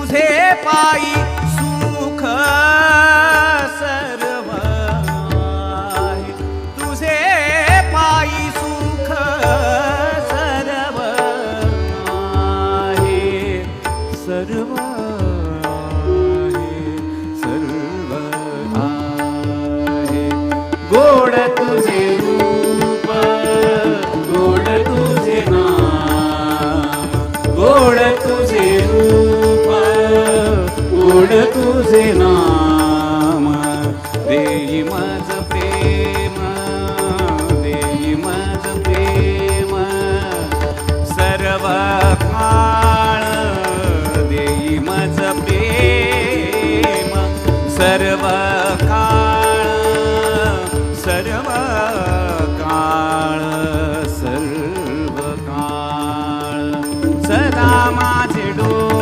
तुझे पायी सुख सर्व आहे, तुझे पायी सुख सर्व आहे, सर्व आहे, सर्व आहे. गोड तुझे रूप, गोड तुझे नाम, गोड तुझे रूप, गोड तुझे नाम. देई माझ प्रेम, देई माझ प्रेम सर्व काळ, देई माझ प्रेम सर्व काळ, सर्व काळ, सर्व काळ. सदा माझे डोळे